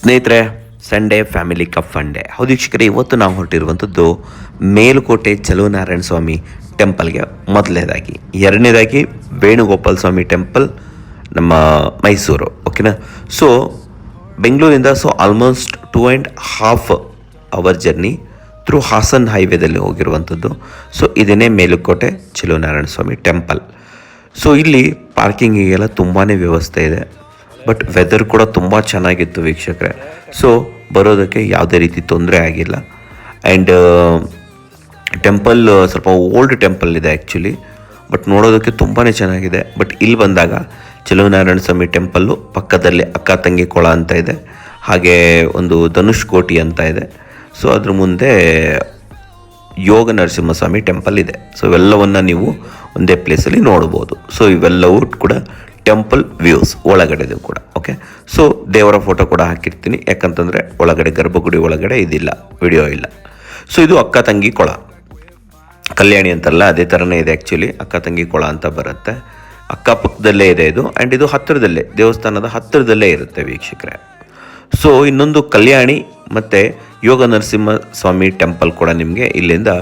ಸ್ನೇಹಿತರೆ, Sunday family cup ಫಂಡೇ. ಹೌದು ವೀಕ್ಷಕರೇ, ಇವತ್ತು ನಾವು ಹೊರಟಿರುವಂಥದ್ದು ಮೇಲುಕೋಟೆ ಚಲುವನಾರಾಯಣ ಸ್ವಾಮಿ ಟೆಂಪಲ್ಗೆ ಮೊದಲನೇದಾಗಿ. ಎರಡನೇದಾಗಿ ವೇಣುಗೋಪಾಲ ಸ್ವಾಮಿ ಟೆಂಪಲ್ ನಮ್ಮ ಮೈಸೂರು. ಓಕೆನಾ. ಸೊ ಬೆಂಗಳೂರಿಂದ almost 2.5 hour journey through Hassan ಹೈವೇದಲ್ಲಿ ಹೋಗಿರುವಂಥದ್ದು. ಸೊ ಇದನ್ನೇ ಮೇಲುಕೋಟೆ ಚಲುವನಾರಾಯಣ ಸ್ವಾಮಿ ಟೆಂಪಲ್. ಸೊ ಇಲ್ಲಿ ಪಾರ್ಕಿಂಗಿಗೆಲ್ಲ ತುಂಬಾ ವ್ಯವಸ್ಥೆ ಇದೆ. ಬಟ್ ವೆದರ್ ಕೂಡ ತುಂಬ ಚೆನ್ನಾಗಿತ್ತು ವೀಕ್ಷಕರೇ. ಸೊ ಬರೋದಕ್ಕೆ ಯಾವುದೇ ರೀತಿ ತೊಂದರೆ ಆಗಿಲ್ಲ. ಆ್ಯಂಡ್ ಟೆಂಪಲ್ ಸ್ವಲ್ಪ ಓಲ್ಡ್ ಟೆಂಪಲ್ ಇದೆ ಆ್ಯಕ್ಚುಲಿ, ಬಟ್ ನೋಡೋದಕ್ಕೆ ತುಂಬಾ ಚೆನ್ನಾಗಿದೆ. ಬಟ್ ಇಲ್ಲಿ ಬಂದಾಗ ಚಲುವನಾರಾಯಣ ಸ್ವಾಮಿ ಟೆಂಪಲ್ಲು ಪಕ್ಕದಲ್ಲಿ ಅಕ್ಕ ತಂಗಿ ಕೊಳ ಅಂತ ಇದೆ, ಹಾಗೆ ಒಂದು ಧನುಷ್ ಕೋಟಿ ಅಂತ ಇದೆ. ಸೊ ಅದ್ರ ಮುಂದೆ ಯೋಗ ನರಸಿಂಹಸ್ವಾಮಿ ಟೆಂಪಲ್ ಇದೆ. ಸೊ ಇವೆಲ್ಲವನ್ನು ನೀವು ಒಂದೇ ಪ್ಲೇಸಲ್ಲಿ ನೋಡ್ಬೋದು. ಸೊ ಇವೆಲ್ಲವೂ ಕೂಡ ಟೆಂಪಲ್ ವ್ಯೂಸ್ ಒಳಗಡೆದು ಕೂಡ. ಓಕೆ. ಸೊ ದೇವರ ಫೋಟೋ ಕೂಡ ಹಾಕಿರ್ತೀನಿ, ಯಾಕಂತಂದರೆ ಒಳಗಡೆ ಗರ್ಭಗುಡಿ ಒಳಗಡೆ ಇದಿಲ್ಲ, ವಿಡಿಯೋ ಇಲ್ಲ. ಸೊ ಇದು ಅಕ್ಕ ತಂಗಿ ಕೊಳ, ಕಲ್ಯಾಣಿ ಅಂತಲ್ಲ ಅದೇ ಥರನೇ ಇದೆ ಆ್ಯಕ್ಚುಲಿ. ಅಕ್ಕ ತಂಗಿ ಕೊಳ ಅಂತ ಬರುತ್ತೆ, ಅಕ್ಕಪಕ್ಕದಲ್ಲೇ ಇದೆ ಇದು. ಆ್ಯಂಡ್ ಇದು ಹತ್ತಿರದಲ್ಲೇ, ದೇವಸ್ಥಾನದ ಹತ್ತಿರದಲ್ಲೇ ಇರುತ್ತೆ ವೀಕ್ಷಕರೇ. ಸೊ ಇನ್ನೊಂದು ಕಲ್ಯಾಣಿ ಮತ್ತು ಯೋಗ ನರಸಿಂಹ ಸ್ವಾಮಿ ಟೆಂಪಲ್ ಕೂಡ ನಿಮಗೆ ಇಲ್ಲಿಂದ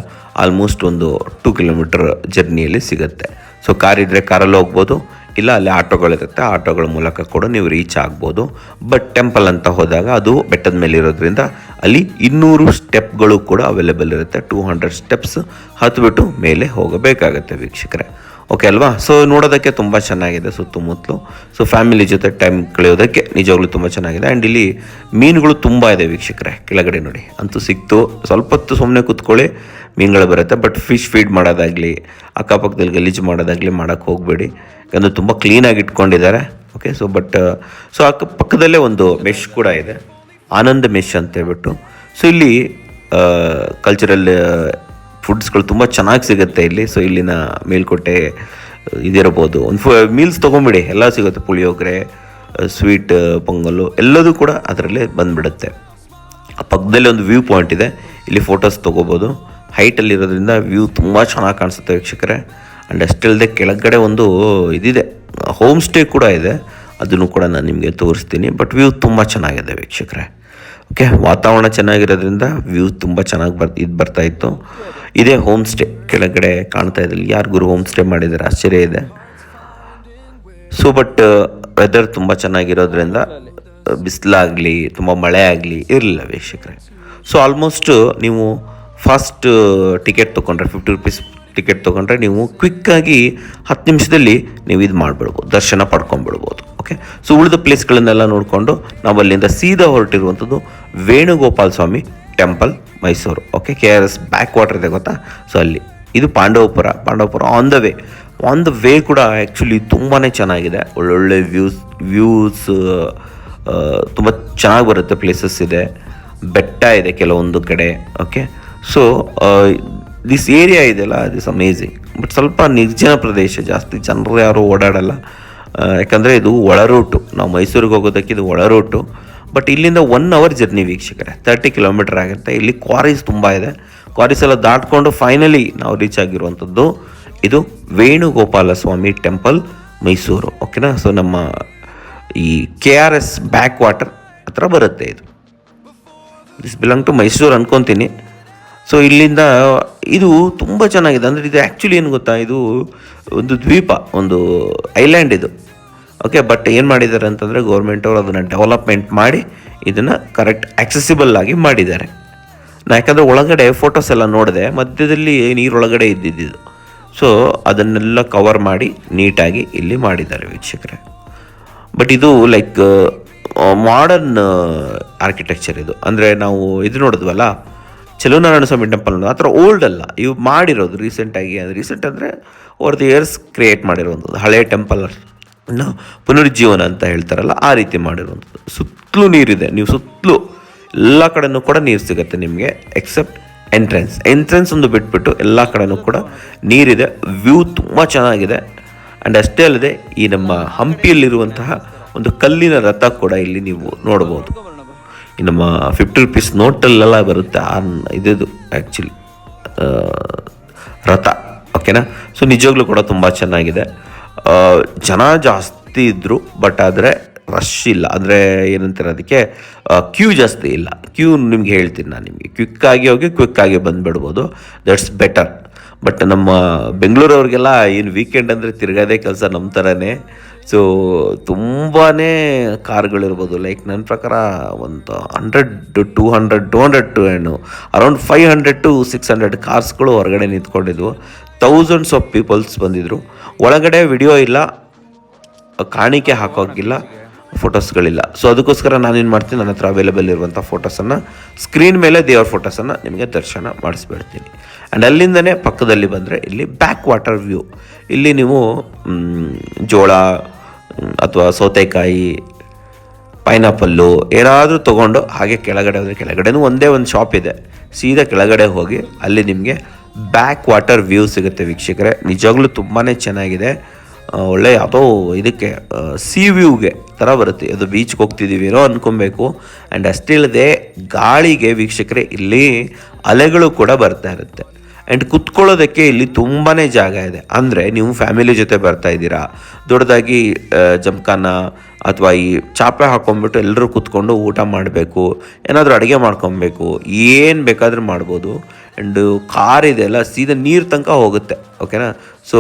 ಆಲ್ಮೋಸ್ಟ್ ಒಂದು 2 ಕಿಲೋಮೀಟರ್ ಜರ್ನಿಯಲ್ಲಿ ಸಿಗುತ್ತೆ. ಸೊ ಕಾರಿದ್ದರೆ ಕಾರಲ್ಲಿ ಹೋಗ್ಬೋದು, ಇಲ್ಲ ಅಲ್ಲಿ ಆಟೋಗಳಿರುತ್ತೆ, ಆಟೋಗಳ ಮೂಲಕ ಕೂಡ ನೀವು ರೀಚ್ ಆಗ್ಬೋದು. ಬಟ್ ಟೆಂಪಲ್ ಅಂತ ಹೋದಾಗ ಅದು ಬೆಟ್ಟದ ಮೇಲೆ ಇರೋದ್ರಿಂದ ಅಲ್ಲಿ 200 ಸ್ಟೆಪ್ಗಳು ಕೂಡ ಅವೈಲೇಬಲ್ ಇರುತ್ತೆ. 200 ಸ್ಟೆಪ್ಸ್ ಹತ್ಬಿಟ್ಟು ಮೇಲೆ ಹೋಗಬೇಕಾಗತ್ತೆ ವೀಕ್ಷಕರೇ. ಓಕೆ ಅಲ್ವಾ. ಸೊ ನೋಡೋದಕ್ಕೆ ತುಂಬ ಚೆನ್ನಾಗಿದೆ ಸುತ್ತಮುತ್ತಲು. ಸೊ ಫ್ಯಾಮಿಲಿ ಜೊತೆ ಟೈಮ್ ಕಳೆಯೋದಕ್ಕೆ ನಿಜವಾಗ್ಲೂ ತುಂಬ ಚೆನ್ನಾಗಿದೆ. ಆ್ಯಂಡ್ ಇಲ್ಲಿ ಮೀನುಗಳು ತುಂಬ ಇದೆ ವೀಕ್ಷಕರೇ. ಕೆಳಗಡೆ ನೋಡಿ ಅಂತೂ ಸಿಕ್ತು. ಸ್ವಲ್ಪ ಹೊತ್ತು ಸುಮ್ಮನೆ ಕೂತ್ಕೊಳ್ಳಿ, ಮೀನುಗಳು ಬರುತ್ತೆ. ಬಟ್ ಫಿಶ್ ಫೀಡ್ ಮಾಡೋದಾಗಲಿ, ಅಕ್ಕಪಕ್ಕದಲ್ಲಿ ಗಲೀಜು ಮಾಡೋದಾಗಲಿ ಮಾಡೋಕ್ಕೆ ಹೋಗಬೇಡಿ, ಯಾಕಂದರೆ ತುಂಬ ಕ್ಲೀನಾಗಿ ಇಟ್ಕೊಂಡಿದ್ದಾರೆ. ಓಕೆ. ಸೊ ಸೊ ಅಕ್ಕಪಕ್ಕದಲ್ಲೇ ಒಂದು ಮೆಶ್ ಕೂಡ ಇದೆ, ಆನಂದ ಮೆಶ್ ಅಂತ ಹೇಳ್ಬಿಟ್ಟು. ಸೊ ಇಲ್ಲಿ ಕಲ್ಚರಲ್ ಫುಡ್ಸ್ಗಳು ತುಂಬ ಚೆನ್ನಾಗಿ ಸಿಗುತ್ತೆ ಇಲ್ಲಿ. ಸೊ ಇಲ್ಲಿನ ಮೇಲ್ಕೋಟೆ ಇದಿರ್ಬೋದು, ಒಂದು ಮೀಲ್ಸ್ ತೊಗೊಂಬಿಡಿ, ಎಲ್ಲ ಸಿಗುತ್ತೆ. ಪುಳಿಯೋಗರೆ, ಸ್ವೀಟ್, ಪೊಂಗಲ್ಲು ಎಲ್ಲದೂ ಕೂಡ ಅದರಲ್ಲೇ ಬಂದುಬಿಡುತ್ತೆ. ಆ ಪಕ್ಕದಲ್ಲಿ ಒಂದು ವ್ಯೂ ಪಾಯಿಂಟ್ ಇದೆ, ಇಲ್ಲಿ ಫೋಟೋಸ್ ತೊಗೋಬೋದು. ಹೈಟಲ್ಲಿರೋದ್ರಿಂದ ವ್ಯೂ ತುಂಬ ಚೆನ್ನಾಗಿ ಕಾಣಿಸುತ್ತೆ ವೀಕ್ಷಕರೇ. ಆ್ಯಂಡ್ ಅಷ್ಟಲ್ಲದೆ ಕೆಳಗಡೆ ಒಂದು ಇದಿದೆ, ಹೋಮ್ ಸ್ಟೇ ಕೂಡ ಇದೆ, ಅದನ್ನು ಕೂಡ ನಾನು ನಿಮಗೆ ತೋರಿಸ್ತೀನಿ. ಬಟ್ ವ್ಯೂ ತುಂಬ ಚೆನ್ನಾಗಿದೆ ವೀಕ್ಷಕರೇ. ಓಕೆ. ವಾತಾವರಣ ಚೆನ್ನಾಗಿರೋದ್ರಿಂದ ವ್ಯೂ ತುಂಬ ಚೆನ್ನಾಗಿ ಬರ್ತಾಯಿತ್ತು. ಇದೇ ಹೋಮ್ ಸ್ಟೇ ಕೆಳಗಡೆ ಕಾಣ್ತಾ ಇದೆ. ಯಾರಿಗೂ ಹೋಮ್ ಸ್ಟೇ ಮಾಡಿದ್ದಾರೆ, ಆಶ್ಚರ್ಯ ಇದೆ. ಸೊ ಬಟ್ ವೆದರ್ ತುಂಬ ಚೆನ್ನಾಗಿರೋದ್ರಿಂದ ಬಿಸಿಲಾಗಲಿ ತುಂಬ ಮಳೆ ಆಗಲಿ ಇರಲಿಲ್ಲ ವೀಕ್ಷಕರೇ. ಸೊ ಆಲ್ಮೋಸ್ಟ್ ನೀವು ಫಾಸ್ಟ್ ಟಿಕೆಟ್ ತೊಗೊಂಡ್ರೆ, 50 ರೂಪೀಸ್ ಟಿಕೆಟ್ ತೊಗೊಂಡ್ರೆ ನೀವು ಕ್ವಿಕ್ಕಾಗಿ 10 ನಿಮಿಷದಲ್ಲಿ ನೀವು ಇದು ಮಾಡಿಬಿಡ್ಬೋದು, ದರ್ಶನ ಪಡ್ಕೊಂಡ್ಬಿಡ್ಬೋದು. ಓಕೆ. ಸೊ ಉಳಿದ ಪ್ಲೇಸ್ಗಳನ್ನೆಲ್ಲ ನೋಡಿಕೊಂಡು ನಾವು ಅಲ್ಲಿಂದ ಸೀದಾ ಹೊರಟಿರುವಂಥದ್ದು Venugopala Swamy temple Mysuru. Okay. KRS back water ಇದೆ ಗೊತ್ತಾ. ಸೊ ಅಲ್ಲಿ ಇದು ಪಾಂಡವಪುರ ಆನ್ ದ ವೇ ಕೂಡ ಆ್ಯಕ್ಚುಲಿ ತುಂಬಾ ಚೆನ್ನಾಗಿದೆ. ಒಳ್ಳೊಳ್ಳೆ ವ್ಯೂಸ್ ತುಂಬ ಚೆನ್ನಾಗಿ ಬರುತ್ತೆ. ಪ್ಲೇಸಸ್ ಇದೆ, ಬೆಟ್ಟ ಇದೆ ಕೆಲವೊಂದು ಕಡೆ. ಓಕೆ. ಸೊ ದಿಸ್ ಏರಿಯಾ ಇದೆಯಲ್ಲ, ದಿಸ್ ಅಮೇಝಿಂಗ್. ಬಟ್ ಸ್ವಲ್ಪ ನಿರ್ಜನ ಪ್ರದೇಶ, ಜಾಸ್ತಿ ಜನರು ಯಾರು ಓಡಾಡಲ್ಲ, ಯಾಕಂದರೆ ಇದು ಒಳ ರೂಟು. ನಾವು ಮೈಸೂರಿಗೆ ಹೋಗೋದಕ್ಕೆ ಇದು ಒಳ ರೂಟು. ಬಟ್ ಇಲ್ಲಿಂದ 1 ಅವರ್ ಜರ್ನಿ ವೀಕ್ಷಕರೇ, 30 ಕಿಲೋಮೀಟರ್ ಆಗುತ್ತೆ. ಇಲ್ಲಿ ಕ್ವಾರೀಸ್ ತುಂಬ ಇದೆ. ಕ್ವಾರೀಸ್ ಎಲ್ಲ ದಾಟ್ಕೊಂಡು ಫೈನಲಿ ನಾವು ರೀಚ್ ಆಗಿರುವಂಥದ್ದು ಇದು ವೇಣುಗೋಪಾಲ ಸ್ವಾಮಿ ಟೆಂಪಲ್ ಮೈಸೂರು. ಓಕೆನಾ. ಸೊ ನಮ್ಮ ಈ KRS ಬ್ಯಾಕ್ ವಾಟರ್ ಹತ್ರ ಬರುತ್ತೆ ಇದು. ದಿಸ್ ಬಿಲಾಂಗ್ ಟು ಮೈಸೂರು ಅನ್ಕೊತೀನಿ. ಸೊ ಇಲ್ಲಿಂದ ಇದು ತುಂಬ ಚೆನ್ನಾಗಿದೆ. ಅಂದರೆ ಇದು ಆ್ಯಕ್ಚುಲಿ ಏನು ಗೊತ್ತಾ, ಇದು ಒಂದು ದ್ವೀಪ, ಒಂದು ಐಲ್ಯಾಂಡ್ ಇದು. ಓಕೆ. ಬಟ್ ಏನು ಮಾಡಿದ್ದಾರೆ ಅಂತಂದರೆ ಗೌರ್ಮೆಂಟವರು ಅದನ್ನು ಡೆವಲಪ್ಮೆಂಟ್ ಮಾಡಿ ಇದನ್ನು ಕರೆಕ್ಟ್ ಆಕ್ಸೆಸಿಬಲ್ ಆಗಿ ಮಾಡಿದ್ದಾರೆ. ಯಾಕಂದರೆ ಒಳಗಡೆ ಫೋಟೋಸ್ ಎಲ್ಲ ನೋಡಿದೆ, ಮಧ್ಯದಲ್ಲಿ ನೀರೊಳಗಡೆ ಇದ್ದಿದ್ದು. ಸೊ ಅದನ್ನೆಲ್ಲ ಕವರ್ ಮಾಡಿ ನೀಟಾಗಿ ಇಲ್ಲಿ ಮಾಡಿದ್ದಾರೆ ವೀಕ್ಷಕರೇ. ಬಟ್ ಇದು ಲೈಕ್ ಮಾಡರ್ನ್ ಆರ್ಕಿಟೆಕ್ಚರ್ ಇದು. ಅಂದರೆ ನಾವು ಇದು ನೋಡಿದ್ವಲ್ಲ ಚಲುವನಾರಾಯಣ ಸ್ವಾಮಿ ಟೆಂಪಲ್, ಆ ಥರ ಓಲ್ಡ್ ಅಲ್ಲ, ಇವು ಮಾಡಿರೋದು ರೀಸೆಂಟಾಗಿ. ರೀಸೆಂಟ್ ಅಂದರೆ ಓವರ್ ದಿ ಇಯರ್ಸ್ ಕ್ರಿಯೇಟ್ ಮಾಡಿರುವಂಥದ್ದು. ಹಳೆಯ ಟೆಂಪಲ್ ಪುನರುಜ್ಜೀವನ ಅಂತ ಹೇಳ್ತಾರಲ್ಲ, ಆ ರೀತಿ ಮಾಡಿರುವಂಥದ್ದು. ಸುತ್ತಲೂ ನೀರಿದೆ, ನೀವು ಸುತ್ತಲೂ ಎಲ್ಲ ಕಡೆಯೂ ಕೂಡ ನೀರು ಸಿಗುತ್ತೆ ನಿಮಗೆ, ಎಕ್ಸೆಪ್ಟ್ ಎಂಟ್ರೆನ್ಸ್ ಒಂದು ಬಿಟ್ಬಿಟ್ಟು ಎಲ್ಲ ಕಡೆಯೂ ಕೂಡ ನೀರಿದೆ. ವ್ಯೂ ತುಂಬ ಚೆನ್ನಾಗಿದೆ. ಆ್ಯಂಡ್ ಅಷ್ಟೇ ಅಲ್ಲದೆ ಈ ನಮ್ಮ ಹಂಪಿಯಲ್ಲಿರುವಂತಹ ಒಂದು ಕಲ್ಲಿನ ರಥ ಕೂಡ ಇಲ್ಲಿ ನೀವು ನೋಡ್ಬೋದು. ಈ ನಮ್ಮ 50 ರೂಪೀಸ್ ನೋಟಲ್ಲೆಲ್ಲ ಬರುತ್ತೆ ಇದು ಆ್ಯಕ್ಚುಲಿ ರಥ. ಓಕೆನಾ. ಸೊ ನಿಜವಾಗ್ಲೂ ಕೂಡ ತುಂಬ ಚೆನ್ನಾಗಿದೆ. ಜನ ಜಾಸ್ತಿ ಇದ್ದರು, ಬಟ್ ಆದರೆ ರಶ್ ಇಲ್ಲ, ಅಂದರೆ ಏನಂತಾರೆ ಅದಕ್ಕೆ ಕ್ಯೂ ಜಾಸ್ತಿ ಇಲ್ಲ. ಕ್ಯೂ ನಿಮ್ಗೆ ಹೇಳ್ತೀನಿ ನಾನು, ನಿಮಗೆ ಕ್ವಿಕ್ಕಾಗಿ ಹೋಗಿ ಕ್ವಿಕ್ಕಾಗಿ ಬಂದುಬಿಡ್ಬೋದು, ದಟ್ಸ್ ಬೆಟರ್. ಬಟ್ ನಮ್ಮ ಬೆಂಗಳೂರವ್ರಿಗೆಲ್ಲ ಏನು ವೀಕೆಂಡ್ ಅಂದರೆ ತಿರ್ಗೋದೇ ಕೆಲಸ ನಮ್ಮ ಥರನೇ. ಸೊ ತುಂಬಾ ಕಾರ್ಗಳಿರ್ಬೋದು, ಲೈಕ್ ನನ್ನ ಪ್ರಕಾರ ಒಂದು 200 ಏನು ಅರೌಂಡ್ 500 to 600 ಕಾರ್ಸ್ಗಳು ಹೊರಗಡೆ ನಿಂತ್ಕೊಂಡಿದ್ವು. ಥೌಸಂಡ್ಸ್ ಆಫ್ ಪೀಪಲ್ಸ್ ಬಂದಿದ್ದರು. ಒಳಗಡೆ ವಿಡಿಯೋ ಇಲ್ಲ, ಕಾಣಿಕೆ ಹಾಕೋಗಿಲ್ಲ, ಫೋಟೋಸ್ಗಳಿಲ್ಲ. ಸೊ ಅದಕ್ಕೋಸ್ಕರ ನಾನೇನು ಮಾಡ್ತೀನಿ, ನನ್ನ ಹತ್ರ ಅವೈಲೇಬಲ್ ಇರುವಂಥ ಫೋಟೋಸನ್ನು ಸ್ಕ್ರೀನ್ ಮೇಲೆ ದೇವ್ರ ಫೋಟೋಸನ್ನು ನಿಮಗೆ ದರ್ಶನ ಮಾಡಿಸ್ಬಿಡ್ತೀನಿ. ಆ್ಯಂಡ್ ಅಲ್ಲಿಂದನೇ ಪಕ್ಕದಲ್ಲಿ ಬಂದರೆ ಇಲ್ಲಿ ಬ್ಯಾಕ್ ವಾಟರ್ ವ್ಯೂ. ಇಲ್ಲಿ ನೀವು ಜೋಳ ಅಥವಾ ಸೌತೆಕಾಯಿ, ಪೈನಾಪಲ್ಲು ಏನಾದರೂ ತೊಗೊಂಡು ಹಾಗೆ ಕೆಳಗಡೆ ಹೋದರೆ, ಕೆಳಗಡೆನೂ ಒಂದೇ ಒಂದು ಶಾಪ್ ಇದೆ, ಸೀದಾ ಕೆಳಗಡೆ ಹೋಗಿ ಅಲ್ಲಿ ನಿಮಗೆ ಬ್ಯಾಕ್ ವಾಟರ್ ವ್ಯೂ ಸಿಗುತ್ತೆ ವೀಕ್ಷಕರೇ. ನಿಜವಾಗ್ಲೂ ತುಂಬಾ ಚೆನ್ನಾಗಿದೆ. ಒಳ್ಳೆ ಯಾವುದೋ ಇದಕ್ಕೆ ಸಿ ವ್ಯೂಗೆ ಥರ ಬರುತ್ತೆ. ಅದು ಬೀಚ್ಗೆ ಹೋಗ್ತಿದ್ದೀವಿರೋ ಅಂದ್ಕೊಬೇಕು. ಆ್ಯಂಡ್ ಅಷ್ಟೇ ಇಲ್ಲದೆ ಗಾಳಿಗೆ ವೀಕ್ಷಕರೇ ಇಲ್ಲಿ ಅಲೆಗಳು ಕೂಡ ಬರ್ತಾ ಇರುತ್ತೆ. ಆ್ಯಂಡ್ ಕುತ್ಕೊಳ್ಳೋದಕ್ಕೆ ಇಲ್ಲಿ ತುಂಬಾ ಜಾಗ ಇದೆ. ಅಂದರೆ ನೀವು ಫ್ಯಾಮಿಲಿ ಜೊತೆ ಬರ್ತಾ ಇದ್ದೀರಾ, ದೊಡ್ಡದಾಗಿ ಜಮಖಾನ ಅಥವಾ ಈ ಚಾಪೆ ಹಾಕ್ಕೊಂಬಿಟ್ಟು ಎಲ್ಲರೂ ಕೂತ್ಕೊಂಡು ಊಟ ಮಾಡಬೇಕು, ಏನಾದರೂ ಅಡುಗೆ ಮಾಡ್ಕೊಬೇಕು, ಏನು ಬೇಕಾದರೂ ಮಾಡ್ಬೋದು. ಆ್ಯಂಡ್ ಕಾರ್ ಇದೆಲ್ಲ ಸೀದಾ ನೀರು ತನಕ ಹೋಗುತ್ತೆ, ಓಕೆನಾ. ಸೊ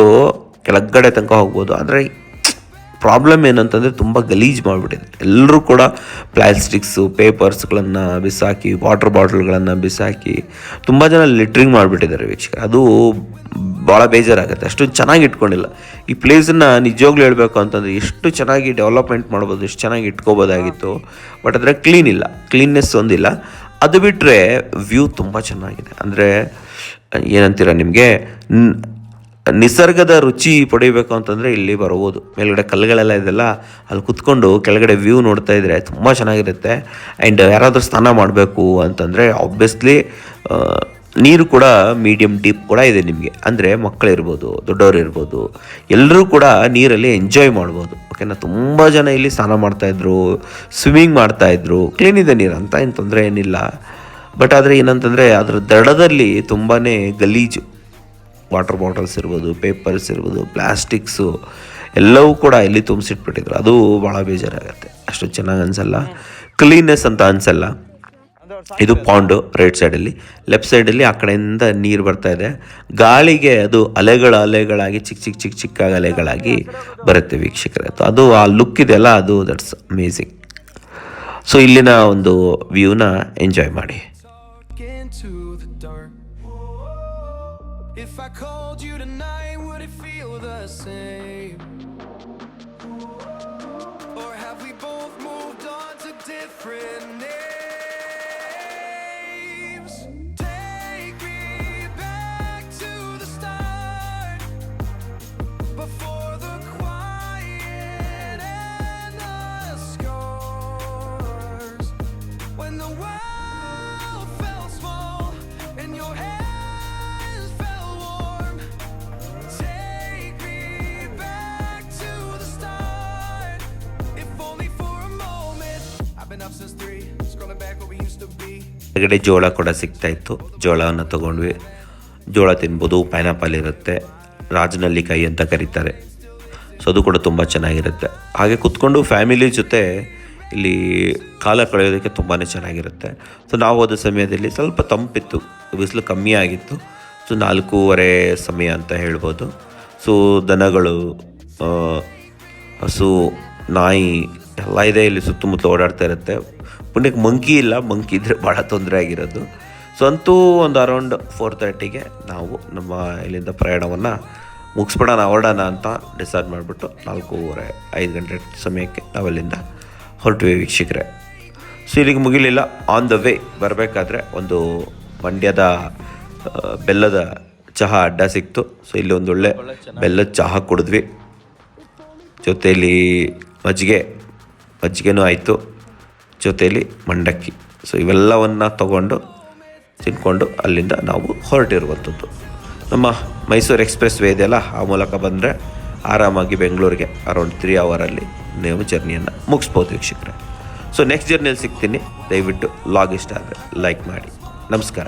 ಕೆಳಗಡೆ ತನಕ ಹೋಗ್ಬೋದು. ಆದರೆ ಪ್ರಾಬ್ಲಮ್ ಏನಂತಂದರೆ ತುಂಬ ಗಲೀಜು ಮಾಡಿಬಿಟ್ಟಿದೆ. ಎಲ್ಲರೂ ಕೂಡ ಪ್ಲಾಸ್ಟಿಕ್ಸು, ಪೇಪರ್ಸ್ಗಳನ್ನು ಬಿಸಾಕಿ, ವಾಟರ್ ಬಾಟಲ್ಗಳನ್ನು ಬಿಸಾಕಿ ತುಂಬ ಜನ ಲಿಟ್ರಿಂಗ್ ಮಾಡಿಬಿಟ್ಟಿದ್ದಾರೆ ವೀಕ್ಷಕರು. ಅದು ಭಾಳ ಬೇಜಾರಾಗುತ್ತೆ. ಅಷ್ಟೊಂದು ಚೆನ್ನಾಗಿ ಇಟ್ಕೊಂಡಿಲ್ಲ ಈ ಪ್ಲೇಸನ್ನು. ನಿಜವಾಗ್ಲೂ ಹೇಳಬೇಕು ಅಂತಂದರೆ ಎಷ್ಟು ಚೆನ್ನಾಗಿ ಡೆವಲಪ್ಮೆಂಟ್ ಮಾಡ್ಬೋದು, ಎಷ್ಟು ಚೆನ್ನಾಗಿ ಇಟ್ಕೋಬೋದಾಗಿತ್ತು. ಬಟ್ ಆದರೆ ಕ್ಲೀನ್ ಇಲ್ಲ, ಕ್ಲೀನ್ನೆಸ್ ಒಂದಿಲ್ಲ. ಅದು ಬಿಟ್ಟರೆ ವ್ಯೂ ತುಂಬ ಚೆನ್ನಾಗಿದೆ. ಅಂದರೆ ಏನಂತೀರ, ನಿಮಗೆ ನಿಸರ್ಗದ ರುಚಿ ಪಡಿಬೇಕು ಅಂತಂದರೆ ಇಲ್ಲಿ ಬರ್ಬೋದು. ಮೇಲ್ಗಡೆ ಕಲ್ಲುಗಳೆಲ್ಲ ಇದೆಲ್ಲ, ಅಲ್ಲಿ ಕುತ್ಕೊಂಡು ಕೆಳಗಡೆ ವ್ಯೂ ನೋಡ್ತಾ ಇದ್ದರೆ ತುಂಬ ಚೆನ್ನಾಗಿರುತ್ತೆ. ಆ್ಯಂಡ್ ಯಾರಾದರೂ ಸ್ನಾನ ಮಾಡಬೇಕು ಅಂತಂದರೆ ಆಬ್ವಿಯಸ್ಲಿ ನೀರು ಕೂಡ ಮೀಡಿಯಮ್ ಡೀಪ್ ಕೂಡ ಇದೆ ನಿಮಗೆ. ಅಂದರೆ ಮಕ್ಕಳಿರ್ಬೋದು, ದೊಡ್ಡವರು ಇರ್ಬೋದು, ಎಲ್ಲರೂ ಕೂಡ ನೀರಲ್ಲಿ ಎಂಜಾಯ್ ಮಾಡ್ಬೋದು, ಓಕೆನಾ. ತುಂಬ ಜನ ಇಲ್ಲಿ ಸ್ನಾನ ಮಾಡ್ತಾಯಿದ್ರು, ಸ್ವಿಮ್ಮಿಂಗ್ ಮಾಡ್ತಾಯಿದ್ರು. ಕ್ಲೀನ್ ಇದೆ ನೀರು, ಅಂತ ಏನು ತೊಂದರೆ ಏನಿಲ್ಲ. ಬಟ್ ಆದರೆ ಏನಂತಂದರೆ ಅದರ ದಡದಲ್ಲಿ ತುಂಬಾ ಗಲೀಜು, ವಾಟರ್ ಬಾಟಲ್ಸ್ ಇರ್ಬೋದು, ಪೇಪರ್ಸ್ ಇರ್ಬೋದು, ಪ್ಲಾಸ್ಟಿಕ್ಸು ಎಲ್ಲವೂ ಕೂಡ ಇಲ್ಲಿ ತುಂಬಿಸಿಟ್ಬಿಟ್ಟಿದ್ರು. ಅದು ಭಾಳ ಬೇಜಾರಾಗುತ್ತೆ, ಅಷ್ಟು ಚೆನ್ನಾಗಿ ಅನಿಸಲ್ಲ, ಕ್ಲೀನ್ನೆಸ್ ಅಂತ ಅನಿಸಲ್ಲ. ಇದು ಪಾಂಡು ರೈಟ್ ಸೈಡಲ್ಲಿ, ಲೆಫ್ಟ್ ಸೈಡಲ್ಲಿ ಆ ಕಡೆಯಿಂದ ನೀರು ಬರ್ತಾ ಇದೆ. ಗಾಳಿಗೆ ಅದು ಅಲೆಗಳಾಗಿ ಚಿಕ್ಕ ಅಲೆಗಳಾಗಿ ಬರುತ್ತೆ ವೀಕ್ಷಕರೇ. ಅದು ಆ ಲುಕ್ ಇದೆಯಲ್ಲ, ಅದು ದಟ್ಸ್ ಅಮೇಝಿಂಗ್. ಸೊ ಇಲ್ಲಿನ ಒಂದು ವ್ಯೂನ ಎಂಜಾಯ್ ಮಾಡಿ. If I called you tonight, would it feel the same? Or have we both moved on to different names? Take me back to the start, before the quiet and the scars, when the world felt small and your head ಹೊರಗಡೆ ಜೋಳ ಕೂಡ ಸಿಗ್ತಾಯಿತ್ತು. ಜೋಳವನ್ನು ತೊಗೊಂಡ್ವಿ, ಜೋಳ ತಿನ್ಬೋದು. Pineapple ಇರುತ್ತೆ, ರಾಜನಲ್ಲಿಕಾಯಿ ಅಂತ ಕರೀತಾರೆ. ಸೊ ಅದು ಕೂಡ ತುಂಬ ಚೆನ್ನಾಗಿರುತ್ತೆ. ಹಾಗೆ ಕೂತ್ಕೊಂಡು ಫ್ಯಾಮಿಲಿ ಜೊತೆ ಇಲ್ಲಿ ಕಾಲ ಕಳೆಯೋದಕ್ಕೆ ತುಂಬಾ ಚೆನ್ನಾಗಿರುತ್ತೆ. ಸೊ ನಾವು ಹೋದ ಸಮಯದಲ್ಲಿ ಸ್ವಲ್ಪ ತಂಪಿತ್ತು, ಬಿಸಿಲು ಕಮ್ಮಿ ಆಗಿತ್ತು. ಸೊ 4:30 ಸಮಯ ಅಂತ ಹೇಳ್ಬೋದು. ಸೊ ದನಗಳು, ಹಸು, ನಾಯಿ ಎಲ್ಲ ಇದೆ ಇಲ್ಲಿ ಸುತ್ತಮುತ್ತ ಓಡಾಡ್ತಾ ಇರುತ್ತೆ. ಪುಣ್ಯಕ್ಕೆ ಮಂಕಿ ಇಲ್ಲ, ಮಂಕಿ ಇದ್ದರೆ ಭಾಳ ತೊಂದರೆ ಆಗಿರೋದು. ಸೊ ಅಂತೂ ಒಂದು ಅರೌಂಡ್ 4:30ಗೆ ನಾವು ನಮ್ಮ ಇಲ್ಲಿಂದ ಪ್ರಯಾಣವನ್ನು ಮುಗಿಸ್ಬಿಡೋಣ, ಹೊರಡೋಣ ಅಂತ ಡಿಸೈಡ್ ಮಾಡಿಬಿಟ್ಟು 4:30-5 ಗಂಟೆ ಸಮಯಕ್ಕೆ ನಾವಲ್ಲಿಂದ ಹೊರಟ್ವಿ ವೀಕ್ಷಕರೇ. ಸೊ ಇಲ್ಲಿಗೆ ಮುಗಿಲಿಲ್ಲ, ಆನ್ ದ ವೇ ಬರಬೇಕಾದ್ರೆ ಒಂದು ಮಂಡ್ಯದ ಬೆಲ್ಲದ ಚಹಾ ಅಡ್ಡ ಸಿಕ್ತು. ಸೊ ಇಲ್ಲಿ ಒಂದೊಳ್ಳೆ ಬೆಲ್ಲದ ಚಹಾ ಕುಡಿದ್ವಿ, ಜೊತೆಯಲ್ಲಿ ಮಜ್ಜಿಗೆನೂ ಆಯಿತು, ಜೊತೆಯಲ್ಲಿ ಮಂಡಕ್ಕಿ. ಸೊ ಇವೆಲ್ಲವನ್ನು ತಗೊಂಡು ತಿನ್ಕೊಂಡು ಅಲ್ಲಿಂದ ನಾವು ಹೊರಟಿರುವಂಥದ್ದು. ನಮ್ಮ ಮೈಸೂರು ಎಕ್ಸ್ಪ್ರೆಸ್ ವೇ ಇದೆಯಲ್ಲ, ಆ ಮೂಲಕ ಬಂದರೆ ಆರಾಮಾಗಿ ಬೆಂಗಳೂರಿಗೆ ಅರೌಂಡ್ 3 ಅವರಲ್ಲಿ ನೀವು ಜರ್ನಿಯನ್ನು ಮುಗಿಸ್ಬೋದು ವೀಕ್ಷಕರೇ. ಸೊ ನೆಕ್ಸ್ಟ್ ಜರ್ನಿಯಲ್ಲಿ ಸಿಗ್ತೀನಿ. ದಯವಿಟ್ಟು ಲಾಗ್ ಇಷ್ಟ ಆದರೆ ಲೈಕ್ ಮಾಡಿ. ನಮಸ್ಕಾರ.